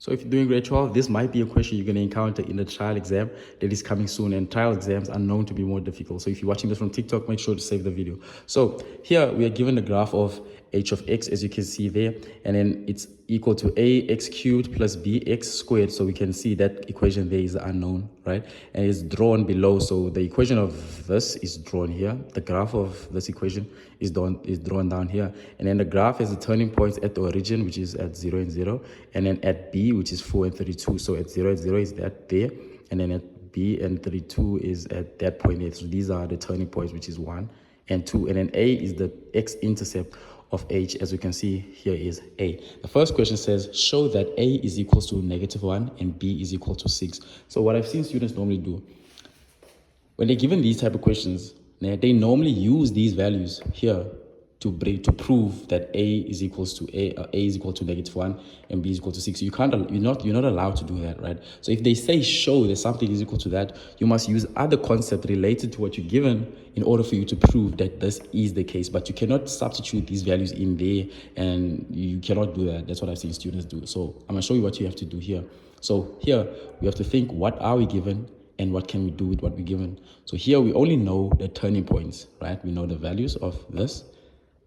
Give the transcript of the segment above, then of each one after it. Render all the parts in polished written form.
So if you're doing grade 12, this might be a question you're going to encounter in the trial exam that is coming soon, and trial exams are known to be more difficult. So if you're watching this from TikTok, make sure to save the video. So here we are given the graph of h of x, as you can see there, and then it's equal to ax cubed plus bx squared. So we can see that equation there is unknown, right? And it's drawn below. So the equation of this is drawn here. The graph of this equation is drawn down here. And then the graph has the turning points at the origin, which is at 0 and 0. And then at B, which is 4 and 32. So at 0 and 0 is that there. And then at B and 32 is at that point there. So these are the turning points, which is 1 and 2. And then A is the x-intercept of h, as we can see here is A. The first question says, show that A is equals to -1 and B is equal to 6. So what I've seen students normally do, when they're given these type of questions, they normally use these values here to prove that A is equals to A is equal to -1 and B is equal to 6. You can't, you're not allowed to do that, right? So if they say show that something is equal to that, you must use other concept related to what you're given in order for you to prove that this is the case. But you cannot substitute these values in there, and you cannot do that. That's what I've seen students do. So I'm gonna show you what you have to do here. So here we have to think, what are we given and what can we do with what we're given? So here we only know the turning points, right? We know the values of this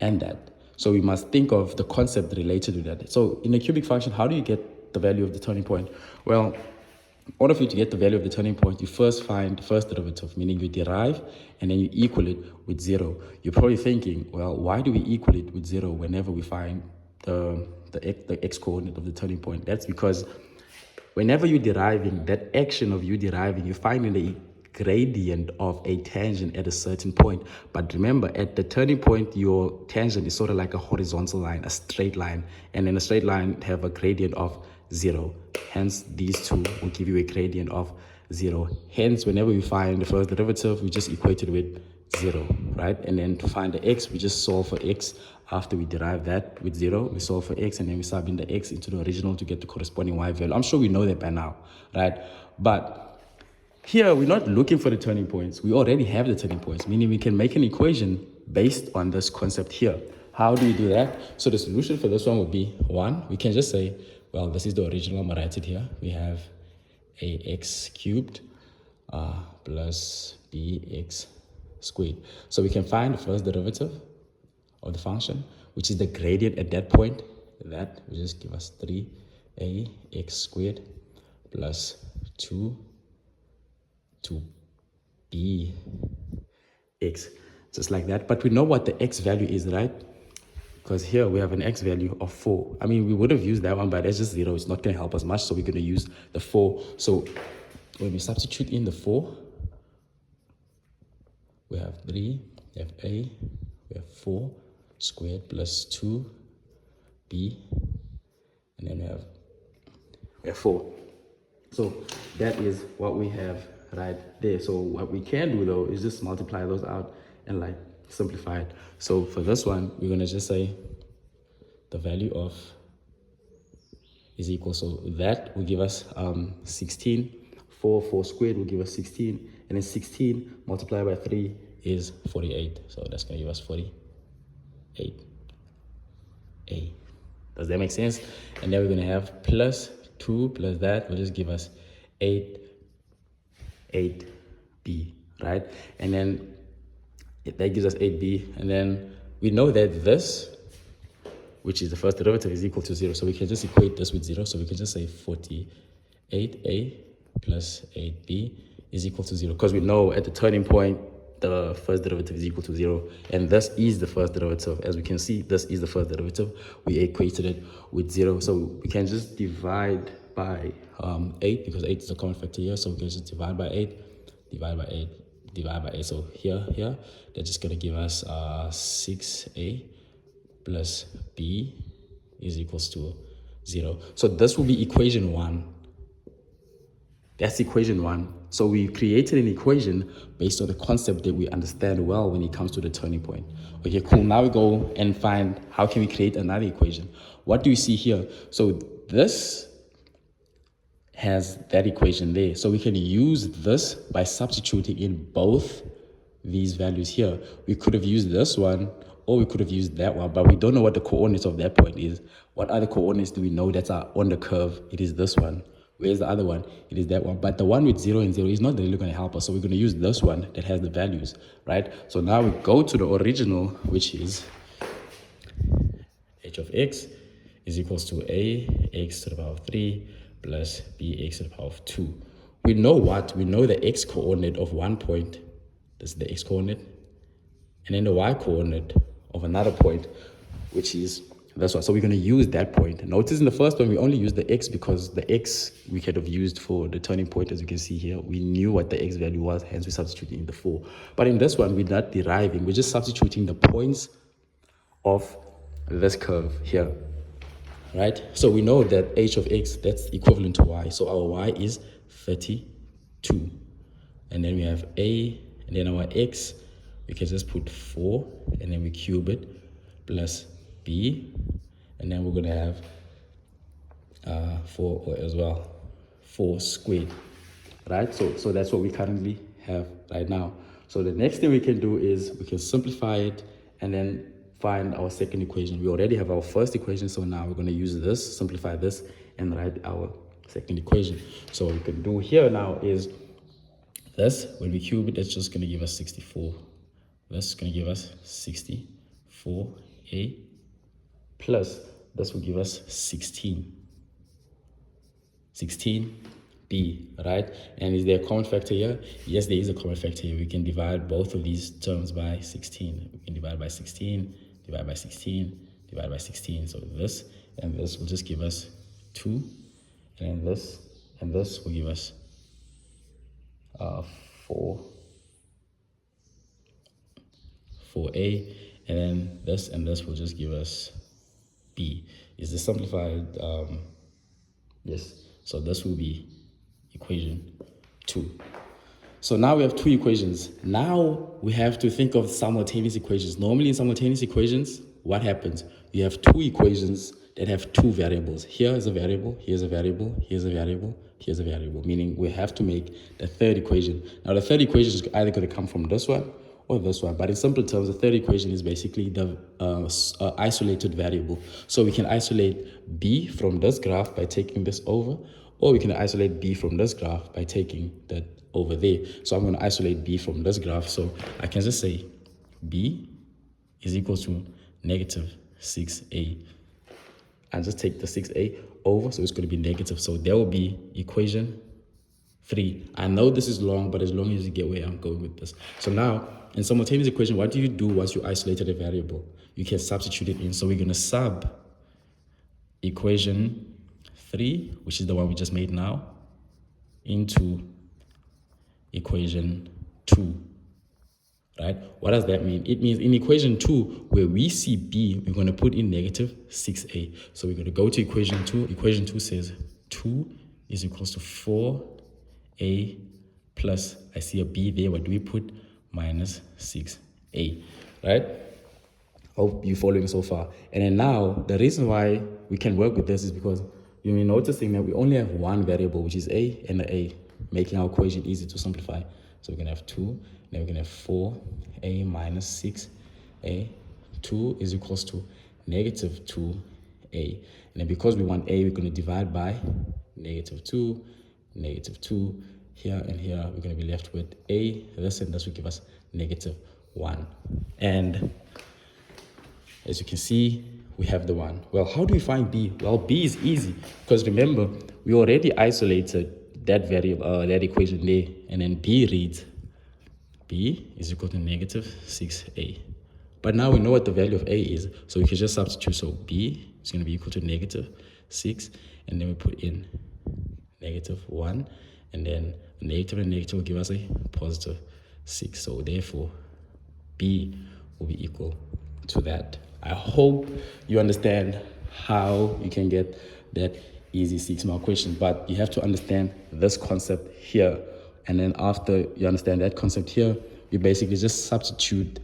and that. So we must think of the concept related to that. So in a cubic function, how do you get the value of the turning point? Well, in order for you to get the value of the turning point, you first find the first derivative, meaning you derive and then you equal it with 0. You're probably thinking, well, why do we equal it with 0 whenever we find the x coordinate of the turning point? That's because whenever you're deriving, that action of you deriving, you're finding the gradient of a tangent at a certain point. But remember, at the turning point, your tangent is sort of like a horizontal line, a straight line. And then a straight line have a gradient of 0. Hence, these two will give you a gradient of 0. Hence, whenever we find the first derivative, we just equate it with 0, right? And then to find the x, we just solve for x. After we derive that with 0, we solve for x, and then we sub in the x into the original to get the corresponding y value. I'm sure we know that by now, right? But here, we're not looking for the turning points. We already have the turning points, meaning we can make an equation based on this concept here. How do we do that? So the solution for this one would be 1. We can just say, well, this is the original. I'm going to write it here. We have ax cubed plus bx squared. So we can find the first derivative of the function, which is the gradient at that point. That will just give us 3ax squared plus 2 to bx, just like that. But we know what the x value is, right? Because here we have an x value of 4. I mean, we would have used that one, but it's just 0. It's not going to help us much, so we're going to use the 4. So when we substitute in the 4, we have 3, we have a, we have 4 squared plus 2b, and then we have 4. So that is what we have right there. So what we can do though is just multiply those out and like simplify it. So for this one, we're going to just say the value of is equal. So that will give us 16. 4 squared will give us 16. And then 16 multiplied by 3 is 48. So that's going to give us 48. A. Does that make sense? And then we're going to have plus 2 plus that will just give us 8b, right? And then that gives us 8b. And then we know that this, which is the first derivative, is equal to 0. So we can just equate this with 0. So we can just say 48a plus 8b is equal to 0. Because we know at the turning point, the first derivative is equal to 0. And this is the first derivative. As we can see, this is the first derivative. We equated it with 0. So we can just divide by 8, because 8 is a common factor here. So we can just divide by 8, divide by 8, divide by 8. So here, they're just going to give us 6a plus b is equals to 0. So this will be equation 1. That's equation 1. So we created an equation based on the concept that we understand well when it comes to the turning point. Okay, cool. Now we go and find how can we create another equation. What do you see here? So this has that equation there. So we can use this by substituting in both these values here. We could have used this one, or we could have used that one, but we don't know what the coordinates of that point is. What other coordinates do we know that are on the curve? It is this one. Where's the other one? It is that one. But the one with 0 and 0 is not really going to help us. So we're going to use this one that has the values, right? So now we go to the original, which is h of x is equals to a x to the power of 3 plus b x to the power of 2. We know what? We know the x coordinate of one point. This is the x coordinate. And then the y coordinate of another point, which is this one. So we're going to use that point. Notice in the first one, we only used the x because the x we could have used for the turning point, as you can see here. We knew what the x value was, hence we substituted in the 4. But in this one, we're not deriving. We're just substituting the points of this curve here, right? So we know that h of x, that's equivalent to y. So our y is 32. And then we have a, and then our x, we can just put 4, and then we cube it, plus b, and then we're going to have 4 as well, 4 squared, right? So that's what we currently have right now. So the next thing we can do is we can simplify it and then find our second equation. We already have our first equation, so now we're going to use this, simplify this, and write our second equation. So what we can do here now is this, when we cube it, it's just going to give us 64. This is going to give us 64a plus this will give us 16b, right? And is there a common factor here? Yes, there is a common factor here. We can divide both of these terms by 16. We can divide by 16, divide by 16, divide by 16. So this and this will just give us 2, and this will give us 4a, and then this and this will just give us b. Is this simplified? Yes. So this will be equation 2. So now we have 2 equations. Now we have to think of simultaneous equations. Normally in simultaneous equations, what happens? You have 2 equations that have 2 variables. Here is a variable, here's a variable, here's a variable, here's a variable, meaning we have to make the third equation. Now the third equation is either going to come from this one or this one, but in simple terms, the third equation is basically the isolated variable. So we can isolate b from this graph by taking this over, or we can isolate b from this graph by taking that over there. So I'm going to isolate b from this graph. So I can just say b is equal to negative 6a. And just take the 6a over, so it's going to be negative. So there will be equation 3. I know this is long, but as long as you get where I'm going with this. So now, in simultaneous equation, what do you do once you isolated a variable? You can substitute it in. So we're going to sub equation 3, which is the one we just made now, into equation 2. Right? What does that mean? It means in equation 2, where we see b, we're going to put in negative 6a. So we're going to go to equation 2. Equation 2 says 2 is equals to 4a plus, I see a b there. What do we put? Minus 6a. Right? Hope you're following so far. And then now, the reason why we can work with this is because you'll be noticing that we only have one variable, which is a and a, making our equation easy to simplify. So we're going to have 2. Then we're going to have 4a minus 6a. 2 is equals to negative 2a. And then because we want a, we're going to divide by negative 2, negative 2. Here and here, we're going to be left with a. This and this will give us negative 1. And as you can see, we have the 1. Well, how do we find b? Well, b is easy because remember, we already isolated that variable, that equation there. And then b reads b is equal to negative 6a. But now we know what the value of a is, so we can just substitute. So b is going to be equal to negative 6, and then we put in negative 1, and then negative and negative will give us a positive 6. So therefore, b will be equal to that. I hope you understand how you can get that easy 6-mark question, but you have to understand this concept here. And then after you understand that concept here, you basically just substitute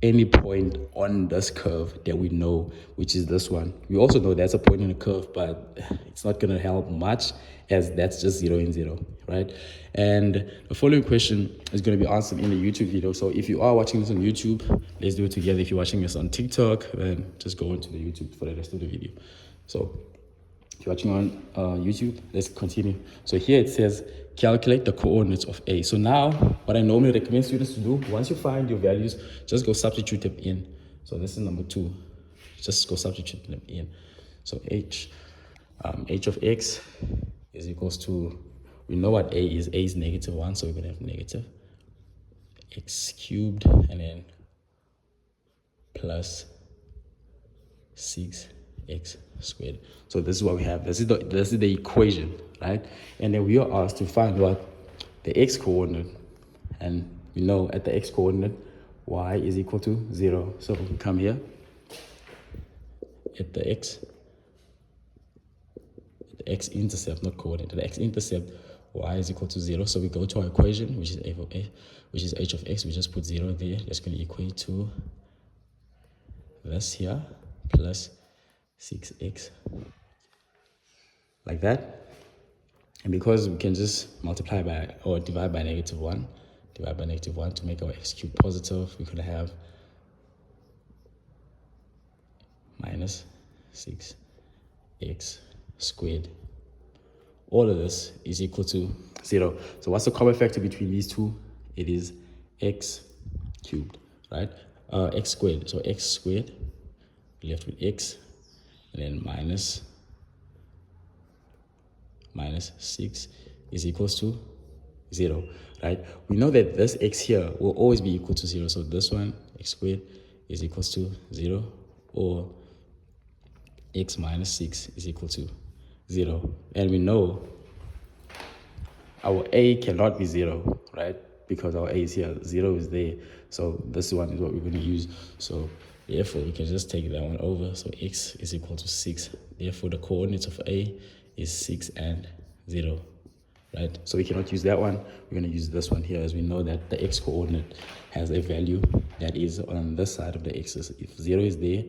any point on this curve that we know, which is this one. We also know that's a point in the curve, but it's not going to help much as that's just 0 and 0, right? And the following question is going to be answered in the YouTube video. So if you are watching this on YouTube, let's do it together. If you're watching this on TikTok, then just go into the YouTube for the rest of the video. So if you're watching on YouTube, let's continue. So here it says, calculate the coordinates of A. So now, what I normally recommend students to do, once you find your values, just go substitute them in. So this is number 2. Just go substitute them in. So h of x is equals to, we know what A is. A is -1, so we're going to have negative x cubed and then plus 6x squared. So this is what we have. This is the equation, right? And then we are asked to find what the x coordinate, and we know at the x coordinate y is equal to 0. So we come here at the x-intercept, not coordinate, the x-intercept y is equal to 0. So we go to our equation, which is h of x. We just put 0 there. That's going to equate to this here plus 6x, like that. And because we can just multiply by or divide by -1, to make our x cubed positive, we're going to have minus 6x squared. All of this is equal to 0. So what's the common factor between these two? It is x cubed, right? X squared. So x squared, left with x, and then minus 6 is equals to 0, right? We know that this x here will always be equal to 0. So this one, x squared, is equals to 0, or x minus 6 is equal to 0. And we know our a cannot be 0, right? Because our a is here, 0 is there. So this one is what we're going to use. So therefore, we can just take that one over. So x is equal to 6. Therefore, the coordinates of a is 6 and 0, right? So we cannot use that one. We're going to use this one here, as we know that the x coordinate has a value that is on this side of the x-axis. If 0 is there,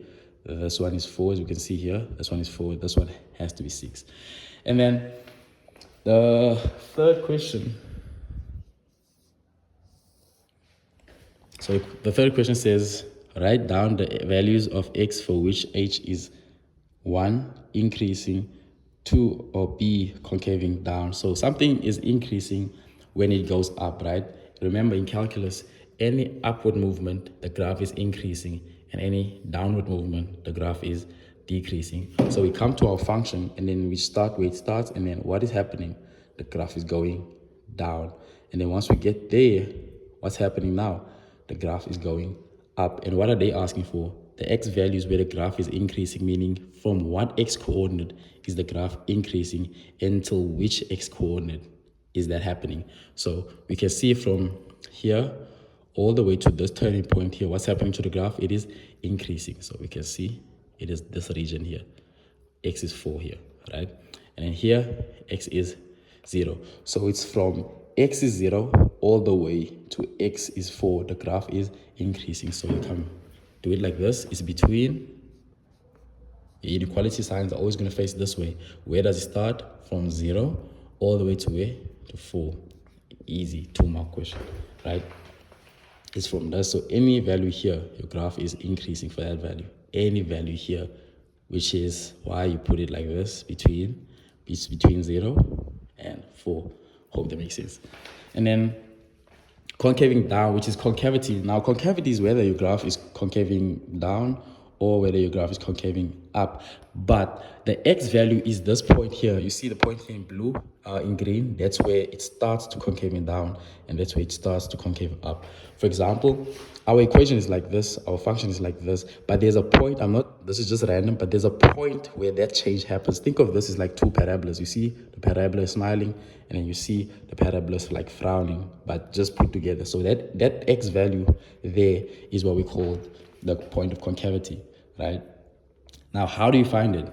this one is 4, as we can see here. This one is 4. This one has to be 6. And then the third question. So the third question says, write down the values of x for which h is 1 increasing, 2 or b concaving down. So something is increasing when it goes up, right? Remember, in calculus, any upward movement, the graph is increasing, and any downward movement, the graph is decreasing. So we come to our function, and then we start where it starts, and then what is happening? The graph is going down. And then once we get there, what's happening now? The graph is going up. And what are they asking for? The x values where the graph is increasing, meaning from what x coordinate is the graph increasing until which x coordinate is that happening. So we can see from here all the way to this turning point here, what's happening to the graph? It is increasing. So we can see it is this region here. X is 4 here, right? And then here, x is 0. So it's from x is 0 all the way to x is 4. The graph is increasing. So you can do it like this. It's between, the inequality signs are always going to face this way. Where does it start? From 0 all the way to where? To 4. Easy 2-mark question, right? It's from that. So any value here, your graph is increasing for that value. Any value here, which is why you put it like this, between 0 and 4. Hope that makes sense. And then concaving down, which is concavity. Now, concavity is whether your graph is concaving down or whether your graph is concaving up. But the x value is this point here. You see the point here in blue, in green. That's where it starts to concaving down, and that's where it starts to concave up. For example, our equation is like this, our function is like this, but there's a point, this is just random, but there's a point where that change happens. Think of this as like two parabolas. You see the parabola is smiling, and then you see the parabola is like frowning, but just put together. So that x value there is what we call the point of concavity, right? Now, how do you find it?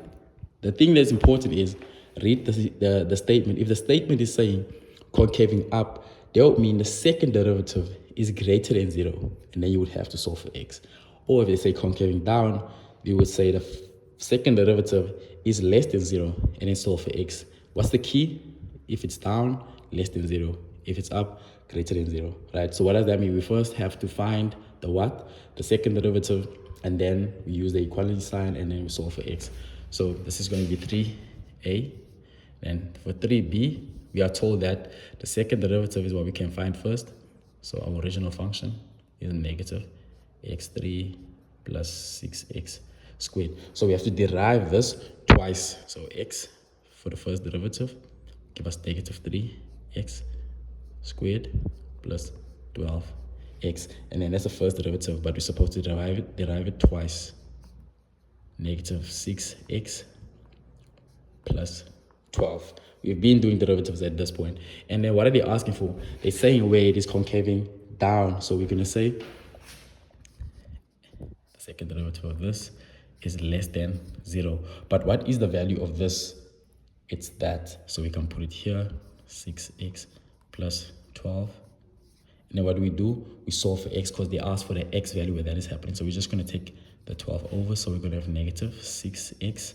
The thing that's important is read the statement. If the statement is saying concaving up, that would mean the second derivative is greater than 0, and then you would have to solve for x. Or if they say concaving down, you would say the second derivative is less than 0, and then solve for x. What's the key? If it's down, less than 0. If it's up, greater than 0, right? So what does that mean? We first have to find the what? The second derivative, and then we use the equality sign, and then we solve for x. So this is going to be 3a. And for 3b, we are told that the second derivative is what we can find first. So our original function is negative x3 plus 6x squared. So we have to derive this twice. So x for the first derivative give us negative 3x squared plus 12x. And then that's the first derivative, but we're supposed to derive it twice. Negative 6x plus 12. We've been doing derivatives at this point. And then what are they asking for? They're saying where it is concaving down. So we're going to say the second derivative of this is less than 0. But what is the value of this? It's that. So we can put it here, 6x plus 12. And then what do? We solve for x because they asked for the x value where that is happening. So we're just going to take the 12 over. So we're going to have negative 6x,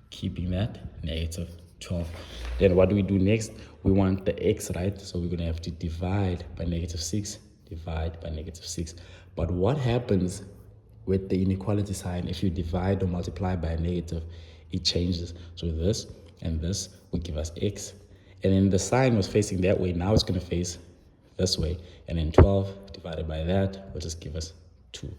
keeping that negative 12. Then what do we do next? We want the x, right? So we're going to have to divide by negative 6, divide by negative 6. But what happens with the inequality sign if you divide or multiply by a negative? It changes. So this and this will give us x. And then the sign was facing that way. Now it's going to face this way. And then 12 divided by that will just give us 2.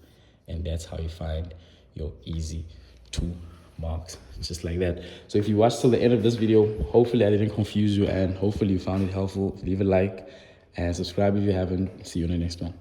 And that's how you find your easy 2 marks, just like that. So if you watched till the end of this video, hopefully I didn't confuse you, and hopefully you found it helpful. Leave a like and subscribe if you haven't. See you in the next one.